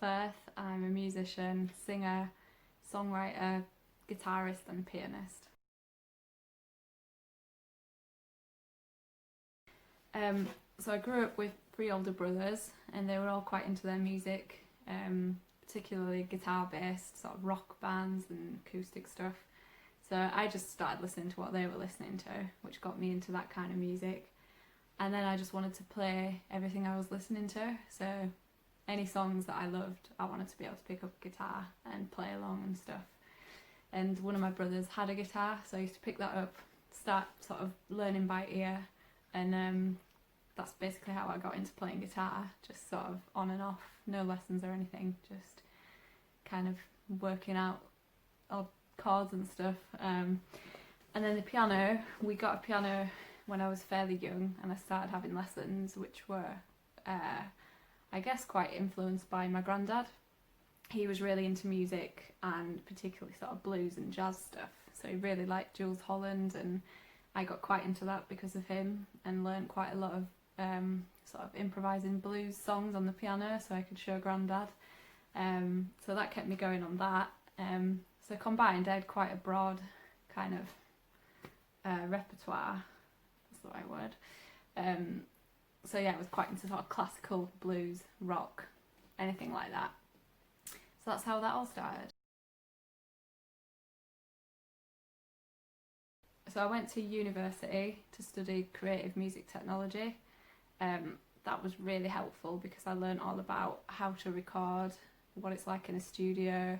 Firth. I'm a musician, singer, songwriter, guitarist and pianist. So I grew up with three older brothers and they were all quite into their music, particularly guitar-based sort of rock bands and acoustic stuff. So I just started listening to what they were listening to, which got me into that kind of music. And then I just wanted to play everything I was listening to. So any songs that I loved, I wanted to be able to pick up a guitar and play along and stuff. And one of my brothers had a guitar, so I used to pick that up, start sort of learning by ear, and that's basically how I got into playing guitar, just sort of on and off, no lessons or anything, just kind of working out odd chords and stuff. And then the piano, we got a piano when I was fairly young and I started having lessons, which were I guess quite influenced by my granddad. He was really into music and particularly sort of blues and jazz stuff, so he really liked Jules Holland, and I got quite into that because of him and learnt quite a lot of sort of improvising blues songs on the piano so I could show granddad. So that kept me going on that. So combined I had quite a broad kind of repertoire, that's the right word. So yeah, I was quite into sort of classical, blues, rock, anything like that. So that's how that all started. So I went to university to study creative music technology. That was really helpful because I learned all about how to record, what it's like in a studio,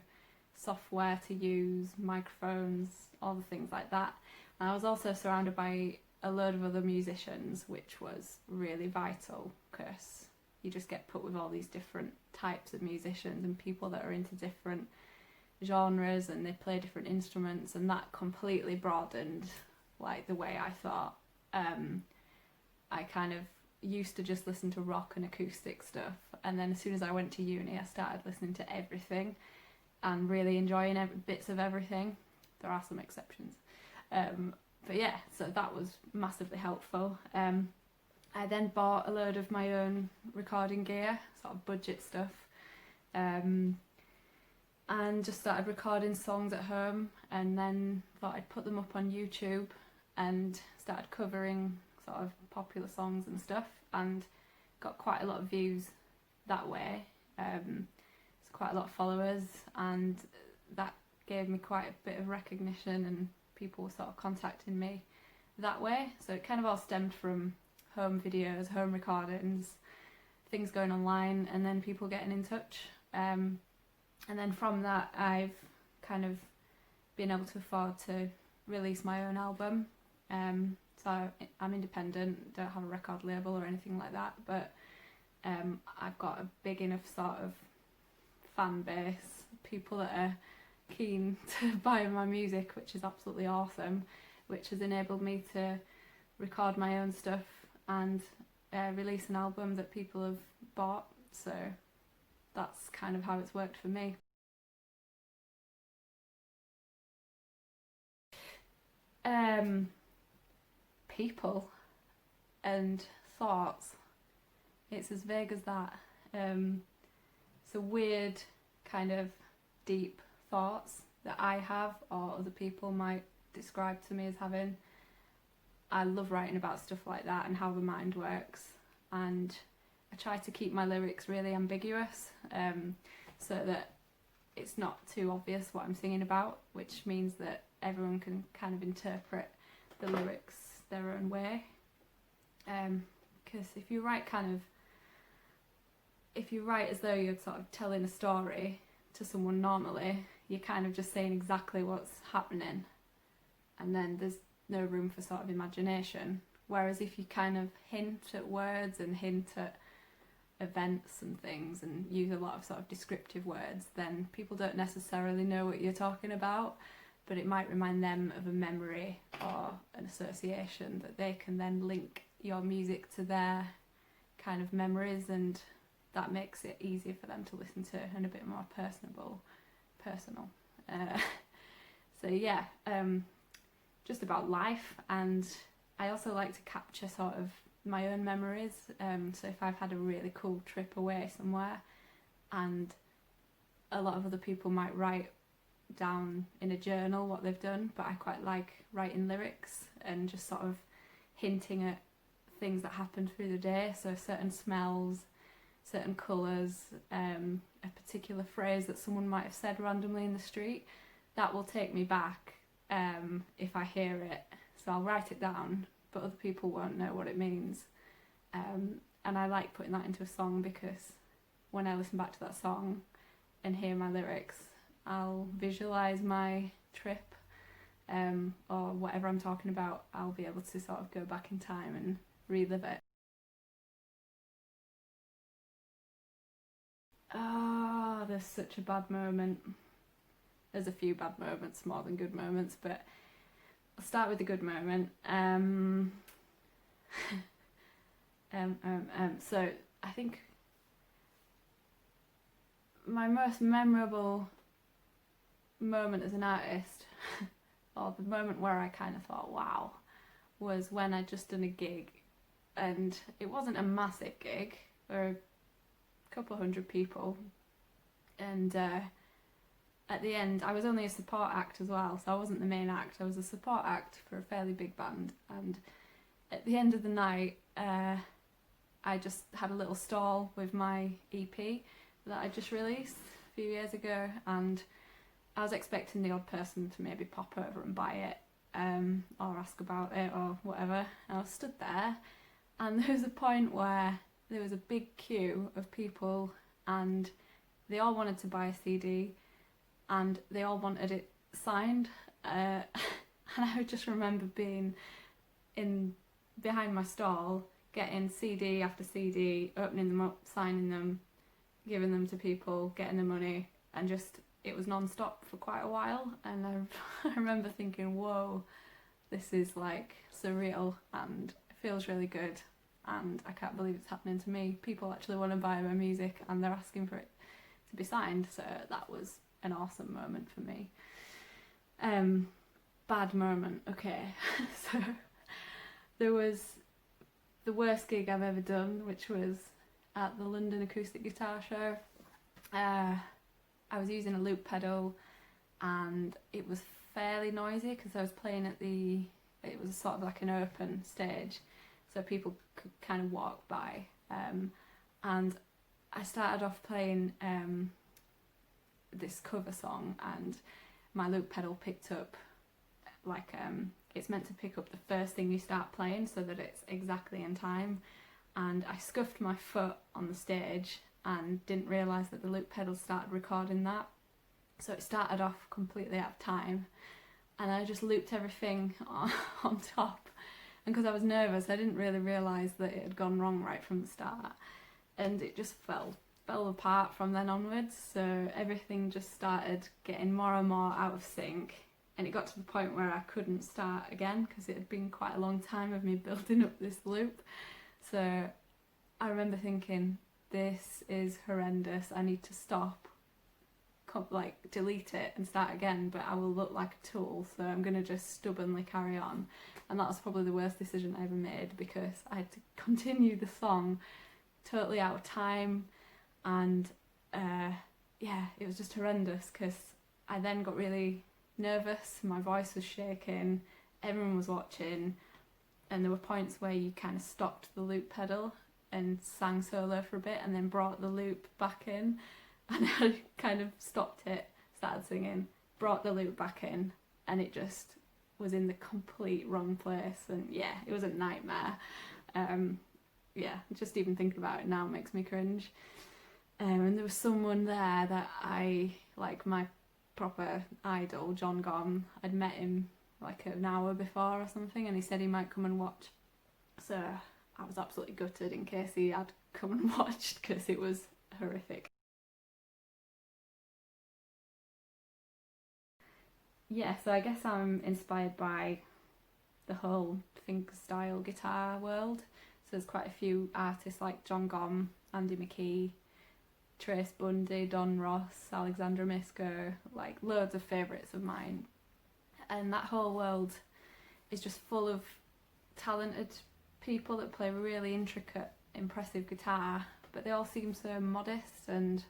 software to use, microphones, all the things like that. And I was also surrounded by a load of other musicians, which was really vital because you just get put with all these different types of musicians and people that are into different genres and they play different instruments, and that completely broadened like the way I thought. I kind of used to just listen to rock and acoustic stuff, and then as soon as I went to uni I started listening to everything and really enjoying bits of everything. There are some exceptions. But yeah, so that was massively helpful. I then bought a load of my own recording gear, sort of budget stuff, and just started recording songs at home, and then thought I'd put them up on YouTube and started covering sort of popular songs and stuff, and got quite a lot of views that way. It's quite a lot of followers, and that gave me quite a bit of recognition and people were sort of contacting me that way. So it kind of all stemmed from home videos, home recordings, things going online, and then people getting in touch. And then from that I've kind of been able to afford to release my own album. So I'm independent, don't have a record label or anything like that, but I've got a big enough sort of fan base, people that are keen to buy my music, which is absolutely awesome, which has enabled me to record my own stuff and release an album that people have bought. So that's kind of how it's worked for me. People and thoughts, it's as vague as that. So weird kind of deep thoughts that I have or other people might describe to me as having. I love writing about stuff like that and how the mind works, and I try to keep my lyrics really ambiguous, so that it's not too obvious what I'm singing about, which means that everyone can kind of interpret the lyrics their own way. Because if you write as though you're sort of telling a story to someone normally, you're kind of just saying exactly what's happening, and then there's no room for sort of imagination. Whereas if you kind of hint at words and hint at events and things and use a lot of sort of descriptive words, then people don't necessarily know what you're talking about, but it might remind them of a memory or an association that they can then link your music to their kind of memories, and that makes it easier for them to listen to and a bit more personal. So yeah, just about life, and I also like to capture sort of my own memories. So if I've had a really cool trip away somewhere and a lot of other people might write down in a journal what they've done, but I quite like writing lyrics and just sort of hinting at things that happened through the day. So certain smells, certain colours, a particular phrase that someone might have said randomly in the street, that will take me back if I hear it. So I'll write it down, but other people won't know what it means. And I like putting that into a song, because when I listen back to that song and hear my lyrics, I'll visualise my trip, or whatever I'm talking about. I'll be able to sort of go back in time and relive it. Oh, there's such a bad moment. There's a few bad moments, more than good moments, but I'll start with the good moment. So I think my most memorable moment as an artist, or the moment where I kind of thought, wow, was when I'd just done a gig, and it wasn't a massive gig, there were a couple hundred people, and at the end, I was only a support act as well, so I wasn't the main act, I was a support act for a fairly big band, and at the end of the night, I just had a little stall with my EP that I just released a few years ago, and I was expecting the odd person to maybe pop over and buy it, or ask about it or whatever. And I was stood there, and there was a point where there was a big queue of people, and they all wanted to buy a CD, and they all wanted it signed. And I just remember being behind my stall, getting CD after CD, opening them up, signing them, giving them to people, getting the money, and just, it was non-stop for quite a while. And I remember thinking, whoa, this is like surreal and it feels really good, and I can't believe it's happening to me. People actually want to buy my music and they're asking for it to be signed, so that was an awesome moment for me. Bad moment, okay. So there was the worst gig I've ever done, which was at the London Acoustic Guitar Show. I was using a loop pedal, and it was fairly noisy because I was playing at it was sort of like an open stage, so people could kind of walk by, and I started off playing this cover song, and my loop pedal picked up like it's meant to pick up the first thing you start playing so that it's exactly in time, and I scuffed my foot on the stage and didn't realise that the loop pedal started recording that, so it started off completely out of time, and I just looped everything on top, and because I was nervous I didn't really realise that it had gone wrong right from the start, and it just fell apart from then onwards. So everything just started getting more and more out of sync, and it got to the point where I couldn't start again because it had been quite a long time of me building up this loop. So I remember thinking, this is horrendous, I need to stop, like delete it and start again, but I will look like a tool, so I'm going to just stubbornly carry on. And that was probably the worst decision I ever made, because I had to continue the song totally out of time, and yeah, it was just horrendous because I then got really nervous, my voice was shaking, everyone was watching, and there were points where you kind of stopped the loop pedal and sang solo for a bit and then brought the loop back in, and I kind of stopped it, started singing, brought the loop back in, and it just was in the complete wrong place, and yeah, it was a nightmare. Yeah, just even thinking about it now makes me cringe. And there was someone there that I, like my proper idol, John Gom, I'd met him like an hour before or something, and he said he might come and watch, so I was absolutely gutted in case he had come and watched, because it was horrific. Yeah, so I guess I'm inspired by the whole fingerstyle guitar world. So there's quite a few artists like John Gom, Andy McKee, Trace Bundy, Don Ross, Alexandra Misko, like loads of favourites of mine. And that whole world is just full of talented people that play really intricate, impressive guitar, but they all seem so modest and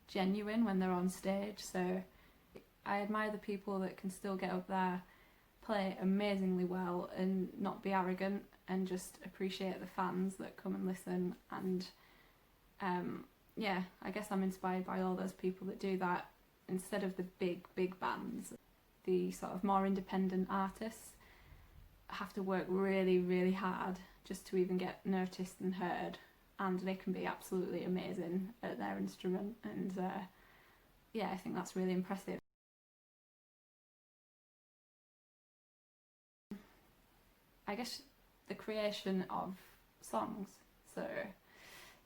genuine when they're on stage. So I admire the people that can still get up there, play amazingly well and not be arrogant, and just appreciate the fans that come and listen. And yeah, I guess I'm inspired by all those people that do that instead of the big bands. The sort of more independent artists have to work really hard just to even get noticed and heard, and they can be absolutely amazing at their instrument. And yeah, I think that's really impressive. I guess the creation of songs, so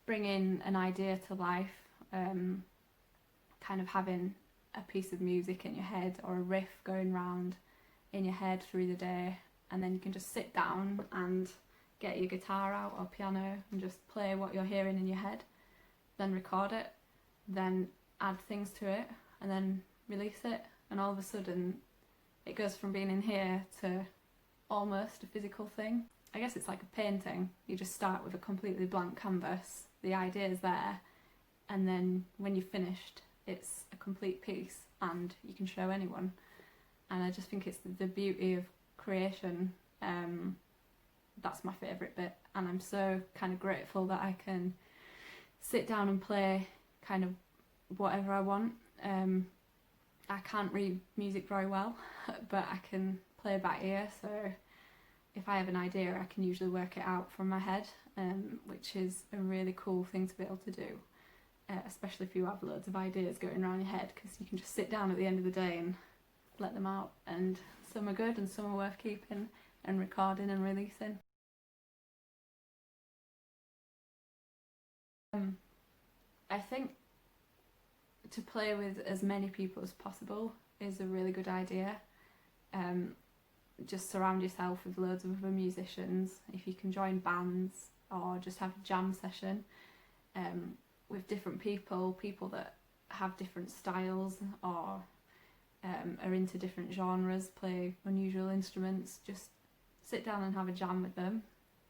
bringing an idea to life, kind of having a piece of music in your head or a riff going round in your head through the day, and then you can just sit down and get your guitar out or piano and just play what you're hearing in your head, then record it, then add things to it, and then release it, and all of a sudden it goes from being in here to almost a physical thing. I guess it's like a painting. You just start with a completely blank canvas, the idea's there, and then when you're finished it's a complete piece and you can show anyone. And I just think it's the beauty of creation. That's my favourite bit, and I'm so kind of grateful that I can sit down and play kind of whatever I want. I can't read music very well, but I can play by ear, so if I have an idea I can usually work it out from my head, which is a really cool thing to be able to do, especially if you have loads of ideas going around your head, because you can just sit down at the end of the day and let them out, and some are good and some are worth keeping and recording and releasing. I think to play with as many people as possible is a really good idea. Just surround yourself with loads of other musicians. If you can join bands or just have a jam session with different people that have different styles or are into different genres, play unusual instruments, just sit down and have a jam with them.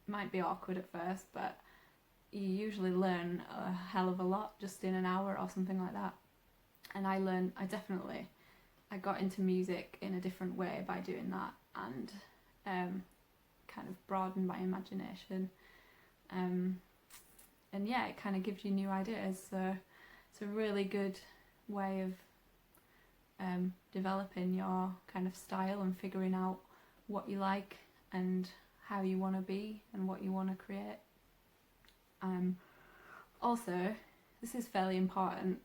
It might be awkward at first, but you usually learn a hell of a lot just in an hour or something like that. And I got into music in a different way by doing that, and kind of broadened my imagination. And yeah, it kind of gives you new ideas, so it's a really good way of developing your kind of style and figuring out what you like and how you want to be and what you want to create. Also, this is fairly important,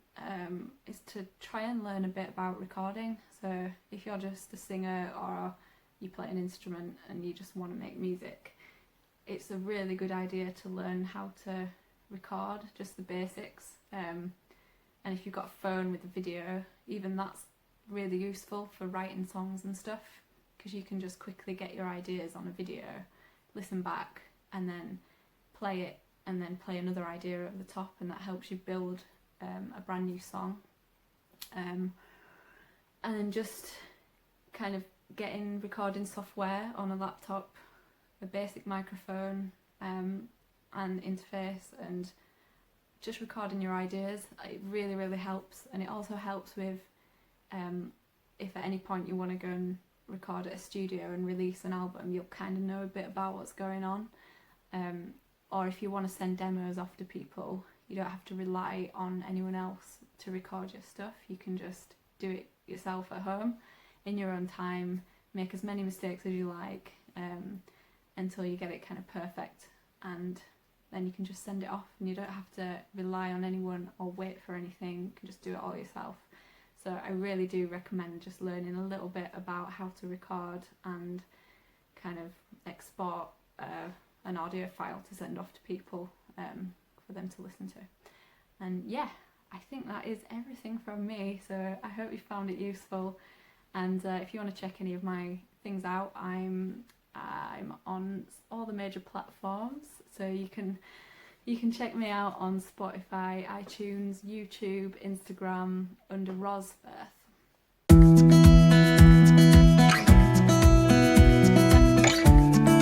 is to try and learn a bit about recording. So if you're just a singer or you play an instrument and you just want to make music, it's a really good idea to learn how to record, just the basics. And if you've got a phone with a video, even that's really useful for writing songs and stuff, because you can just quickly get your ideas on a video, listen back, and then play it, and then play another idea over the top, and that helps you build a brand new song. And then just kind of getting recording software on a laptop, a basic microphone and interface, and just recording your ideas. It really helps, and it also helps with if at any point you want to go and record at a studio and release an album, you'll kind of know a bit about what's going on. Or if you want to send demos off to people, you don't have to rely on anyone else to record your stuff. You can just do it yourself at home in your own time, make as many mistakes as you like, until you get it kind of perfect, and then you can just send it off, and you don't have to rely on anyone or wait for anything. You can just do it all yourself. So I really do recommend just learning a little bit about how to record and kind of export an audio file to send off to people for them to listen to. And yeah, I think that is everything from me, so I hope you found it useful. And if you want to check any of my things out, I'm on all the major platforms, so you can check me out on Spotify, iTunes, YouTube, Instagram under Roz Firth.